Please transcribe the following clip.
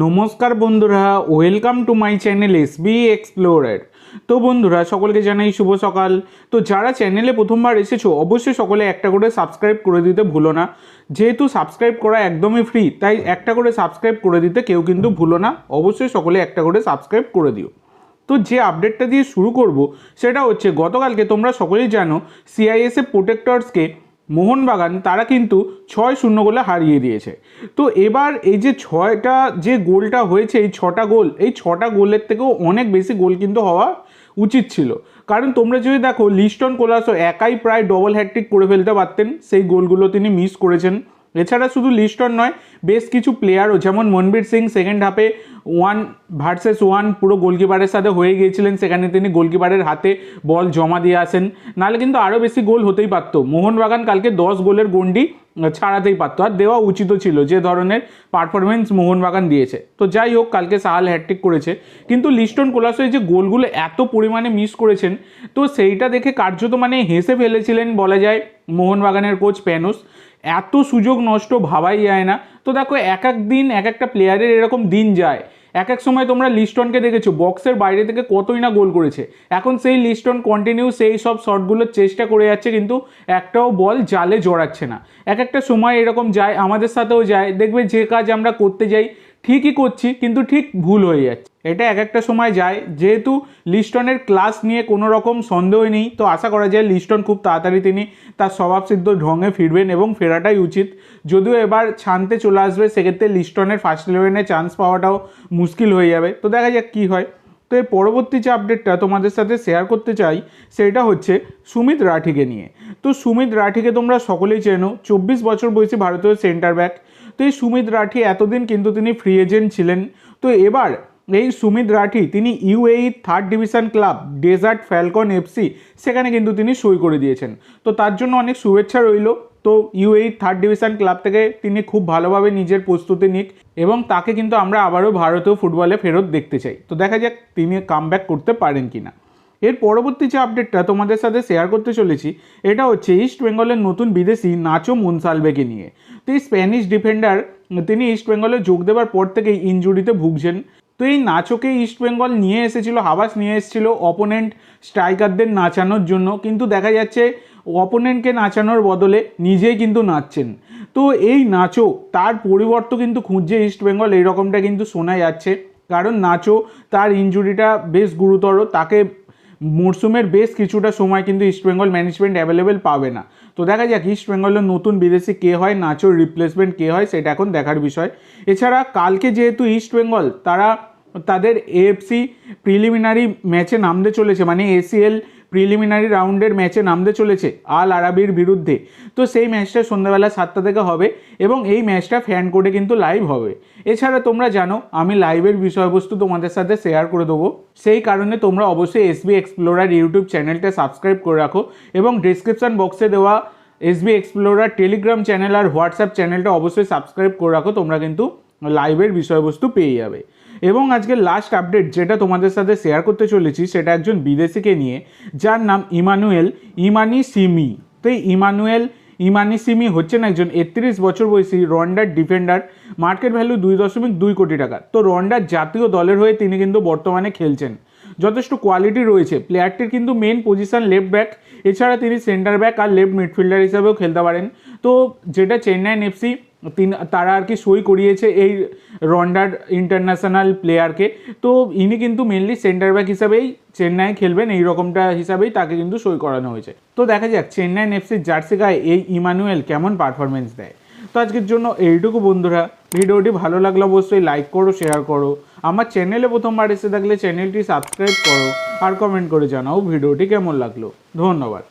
নমস্কার বন্ধুরা, welcome to my channel SB explorer. তো বন্ধুরা, সকলকে জানাই শুভ সকাল। তো যারা চ্যানেলে প্রথমবার এসেছো অবশ্যই সকলে একটা করে সাবস্ক্রাইব করে দিতে ভুলো না। যেহেতু সাবস্ক্রাইব করা একদমই ফ্রি, তাই একটা করে সাবস্ক্রাইব করে দিতে কেউ কিন্তু ভুলো না। অবশ্যই সকলে একটা করে সাবস্ক্রাইব করে দিও। তো যে আপডেটটা দিয়ে শুরু করব সেটা হচ্ছে, গতকালকে তোমরা সকলেই জানো সিআইএসএফ প্রোটেক্টরসকে মোহনবাগান তারা কিন্তু 6-0 গোলে হারিয়ে দিয়েছে। তো এবার এই যে 6টা যে গোলটা হয়েছে, এই ছটা গোলের থেকেও অনেক বেশি গোল কিন্তু হওয়া উচিত ছিল। কারণ তোমরা যদি দেখো, লিস্টন কোলাসো একাই প্রায় ডবল হ্যাটট্রিক করে ফেলতে পারতেন, সেই গোলগুলো তিনি মিস করেছেন। এছাড়া শুধু লিস্টন নয়, বেশ কিছু প্লেয়ারও, যেমন মনবীর সিং সেকেন্ড হাফে 1 ভার্সেস 1 পুরো গোলকিপারের সাথে হয়ে গিয়েছিলেন, সেখানে তিনি গোলকিপারের হাতে বল জমা দিয়ে আসেন। নাহলে কিন্তু আরও বেশি গোল হতেই পারতো। মোহনবাগান কালকে 10 গোলের গন্ডি ছাড়াতেই পারতো, আর দেওয়া উচিতও ছিল যে ধরনের পারফরমেন্স মোহনবাগান দিয়েছে। তো যাই হোক, কালকে সাহাল হ্যাটট্রিক করেছে, কিন্তু লিস্টন কোলাসো এই যে গোলগুলো এত পরিমাণে মিস করেছেন, তো সেইটা দেখে কার্যত মানে হেসে ফেলেছিলেন বলা যায় মোহনবাগানের কোচ প্যানোস। এত সুযোগ নষ্ট ভাবাই যায় না। তো দেখো, এক দিন এক একটা প্লেয়ারের এরকম দিন যায়। এক সময় তোমরা লিস্টনকে দেখেছো বক্সের বাইরে থেকে কতই না গোল করেছে। এখন সেই লিস্টন কন্টিনিউ সেই সব শটগুলোর চেষ্টা করে যাচ্ছে, কিন্তু একটাও বল জালে জড়াচ্ছে না। একটা সময় এরকম যায়, আমাদের সাথেও যায়। দেখবে যে কাজ আমরা করতে যাই ঠিকই করছি, কিন্তু ঠিক ভুল হয়ে যাচ্ছে। এটা একটা সময় যায়। যেহেতু লিস্টনের ক্লাস নিয়ে কোনো রকম সন্দেহ নেই, তো আশা করা যায় লিস্টন খুব তাড়াতাড়ি তিনি তার স্বভাবসিদ্ধ ঢঙে ফিরবেন, এবং ফেরাটাই উচিত। যদিও এবার ছানতে চলে আসবে, সেক্ষেত্রে লিস্টনের ফার্স্ট ইলেভেনে চান্স পাওয়াটাও মুশকিল হয়ে যাবে। তো দেখা যাক কী হয়। তো এর পরবর্তী যে আপডেটটা তোমাদের সাথে শেয়ার করতে চাই সেটা হচ্ছে সুমিত রাঠিকে নিয়ে। তো সুমিত রাঠিকে তোমরা সকলেই চেনো, 24 বছর বয়সী ভারতীয় সেন্টার ব্যাক। তো এই সুমিত রাঠি এতদিন কিন্তু তিনি ফ্রি এজেন্ট ছিলেন। তো এবার এই সুমিত রাঠি তিনি UAE 3rd division club desert falcon FC, সেখানে কিন্তু তিনি সই করে দিয়েছেন। তো তার জন্য অনেক শুভেচ্ছা রইল। তো ইউএই 3rd ডিভিশন ক্লাব থেকে তিনি খুব ভালোভাবে নিজের প্রস্তুতি নিক, এবং তাকে কিন্তু আমরা আবারও ভারতীয় ফুটবলে ফেরত দেখতে চাই। তো দেখা যাক তিনি কামব্যাক করতে পারেন কিনা। এর পরবর্তী যে আপডেটটা তোমাদের সাথে শেয়ার করতে চলেছি, এটা হচ্ছে ইস্ট বেঙ্গলের নতুন বিদেশি নাচো মনসালভেকে নিয়ে। তো এই স্প্যানিশ ডিফেন্ডার তিনি ইস্ট বেঙ্গলে যোগ দেওয়ার পর থেকেই ইনজুরিতে ভুগছেন। তো এই নাচোকে ইস্ট বেঙ্গল নিয়ে এসেছিল, হাবাস নিয়ে এসেছিল অপোনেন্ট স্ট্রাইকারদের নাচানোর জন্য, কিন্তু দেখা যাচ্ছে অপোনেন্টকে নাচানোর বদলে নিজেই কিন্তু নাচছেন। তো এই নাচো তার পরিবর্তন কিন্তু খুঁজছে ইস্ট বেঙ্গল, এইরকমটা কিন্তু শোনা যাচ্ছে। কারণ নাচো তার ইনজুরিটা বেশ গুরুতর, তাকে মরশুমের বেশ কিছুটা সময় কিন্তু ইস্টবেঙ্গল ম্যানেজমেন্ট অ্যাভেলেবেল পাবে না। তো দেখা যাক ইস্ট বেঙ্গলের নতুন বিদেশি কে হয়, নাচোর রিপ্লেসমেন্ট কে হয়, সেটা এখন দেখার বিষয়। এছাড়া কালকে যেহেতু ইস্ট বেঙ্গল তারা তাদের এএফসি প্রিলিমিনারি ম্যাচে নামতে চলেছে, মানে এসিএল প্রিলিমিনারি রাউন্ডের ম্যাচে নামতে চলেছে আল আরাবির বিরুদ্ধে। তো সেই ম্যাচটা সন্ধ্যাবেলা 7টা থেকে হবে, এবং এই ম্যাচটা ফ্যান কোডে কিন্তু লাইভ হবে। এছাড়া তোমরা জানো আমি লাইভের বিষয়বস্তু তোমাদের সাথে শেয়ার করে দেবো, সেই কারণে তোমরা অবশ্যই এসবি এক্সপ্লোরার ইউটিউব চ্যানেলটা সাবস্ক্রাইব করে রাখো, এবং ডিসক্রিপশন বক্সে দেওয়া এসবি এক্সপ্লোরার টেলিগ্রাম চ্যানেল আর হোয়াটসঅ্যাপ চ্যানেলটা অবশ্যই সাবস্ক্রাইব করে রাখো, তোমরা কিন্তু লাইভের বিষয়বস্তু পেয়ে যাবে। এবং আজকের লাস্ট আপডেট যেটা তোমাদের সাথে শেয়ার করতে চলেছি সেটা একজন বিদেশিকে নিয়ে, যার নাম ইমানুয়েল ইমানিসিমি। তো এই ইমানিসিমি হচ্ছেন একজন 31 বছর বয়সী রোয়ান্ডার ডিফেন্ডার, মার্কেট ভ্যালু 2.2 কোটি টাকা। তো রোয়ান্ডার জাতীয় দলের হয়ে তিনি কিন্তু বর্তমানে খেলছেন। যথেষ্ট কোয়ালিটি রয়েছে প্লেয়ারটির, কিন্তু মেন পজিশন লেফট ব্যাক, এছাড়া তিনি সেন্টার ব্যাক আর লেফট মিডফিল্ডার হিসাবেও খেলতে পারেন। তো যেটা চেন্নাইন এফসি তারা আর কি সই করিয়েছে এই রন্ডার ইন্টারন্যাশনাল প্লেয়ারকে। তো ইনি কিন্তু মেনলি সেন্টার ব্যাক হিসাবেই চেন্নাই খেলবেন, এই রকমটা হিসাবেই তাকে কিন্তু সই করানো হয়েছে। তো দেখা যাক চেন্নাইন এফসির জার্সি গায়ে এই ইমানুয়েল কেমন পারফরমেন্স দেয়। তো আজকের জন্য এইটুকু বন্ধুরা, ভিডিওটি ভালো লাগলে অবশ্যই লাইক করো, শেয়ার করো। আমার চ্যানেলে প্রথমবার এসে থাকলে চ্যানেলটি সাবস্ক্রাইব করো, আর কমেন্ট করে জানাও ভিডিওটি কেমন লাগলো। ধন্যবাদ।